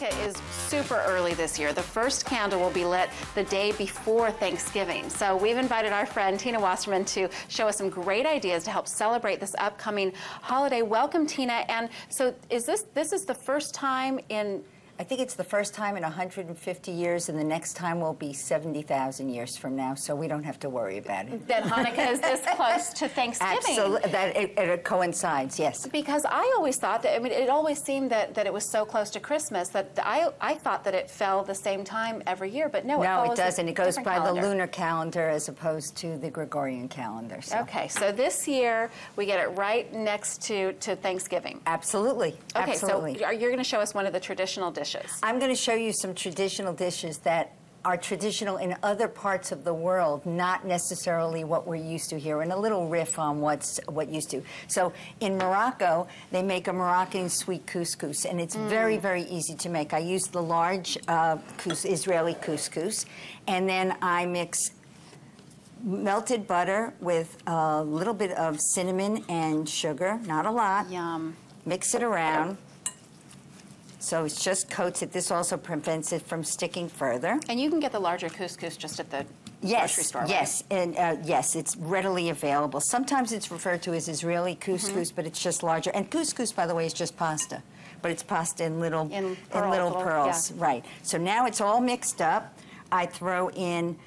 Hanukkah is super early this year. The first candle will be lit the day before Thanksgiving. So we've invited our friend Tina Wasserman to show us some great ideas to help celebrate this upcoming holiday. Welcome, Tina. And so this is the first time in... I think it's the first time in 150 years, and the next time will be 70,000 years from now, so we don't have to worry about it. That Hanukkah is this close to Thanksgiving. Absolutely, that it coincides, yes. Because I always thought that, I mean, it always seemed that it was so close to Christmas that I thought that it fell the same time every year, but no, it doesn't. It goes by calendar. the lunar calendar as opposed to the Gregorian calendar. So. Okay, so this year we get it right next to Thanksgiving. Absolutely, okay, absolutely. So you're going to show us one of the traditional dishes. I'm going to show you some traditional dishes that are traditional in other parts of the world, not necessarily what we're used to here, and a little riff on what used to. So in Morocco, they make a Moroccan sweet couscous, and it's very, very easy to make. I use the large Israeli couscous, and then I mix melted butter with a little bit of cinnamon and sugar, not a lot. Yum. Mix it around. So it just coats it. This also prevents it from sticking further. And you can get the larger couscous just at the grocery store, right? Yes, and yes, it's readily available. Sometimes it's referred to as Israeli couscous, but it's just larger. And couscous, by the way, is just pasta, but it's pasta in little pearls, yeah. Right. So now it's all mixed up. I throw in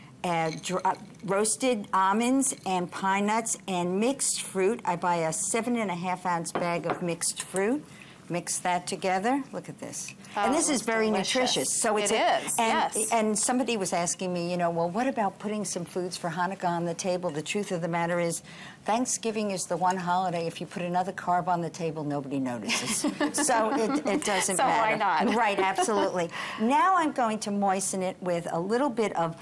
roasted almonds and pine nuts and mixed fruit. I buy a 7.5-ounce bag of mixed fruit. Mix that together. Look at this. Oh, and this is very delicious. Nutritious. So it is, yes. And somebody was asking me, you know, well, what about putting some foods for Hanukkah on the table? The truth of the matter is, Thanksgiving is the one holiday, if you put another carb on the table, nobody notices. So it doesn't matter. So why not? Right, absolutely. Now I'm going to moisten it with a little bit of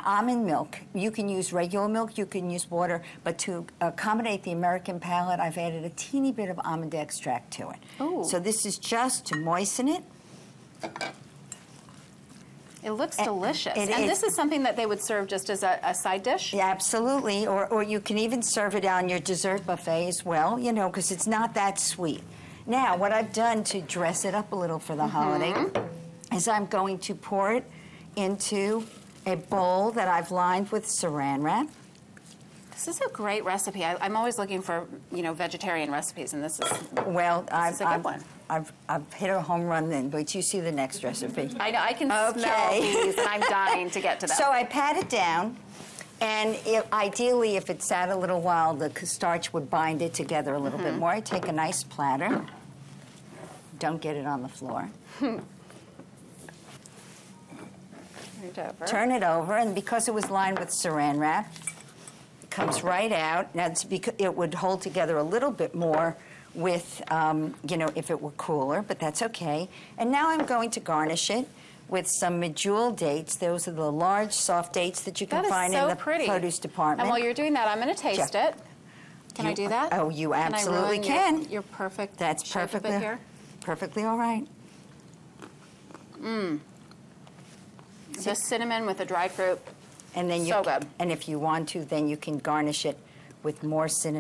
almond milk. You can use regular milk, you can use water, but to accommodate the American palate, I've added a teeny bit of almond extract to it. Ooh. So this is just to moisten it. It looks delicious. And this is something that they would serve just as a side dish? Yeah, absolutely. Or you can even serve it on your dessert buffet as well, you know, because it's not that sweet. Now, what I've done to dress it up a little for the holiday is I'm going to pour it into a bowl that I've lined with saran wrap. This is a great recipe. I'm always looking for, you know, vegetarian recipes, and this is a good one. I've hit a home run then, but you see the next recipe. I know, I can smell these, and I'm dying to get to them. So I pat it down, and ideally, if it sat a little while, the starch would bind it together a little bit more. I take a nice platter. Don't get it on the floor. Turn it over, and because it was lined with saran wrap, it comes right out. Now, it's because it would hold together a little bit more with, you know, if it were cooler, but that's okay. And now I'm going to garnish it with some medjool dates. Those are the large, soft dates that you can find in the produce department. And while you're doing that, I'm going to taste it. Can I do that? Oh, you absolutely can. Your perfect. That's perfectly all right. The cinnamon with the dried fruit. And then so good. And if you want to, then you can garnish it with more cinnamon.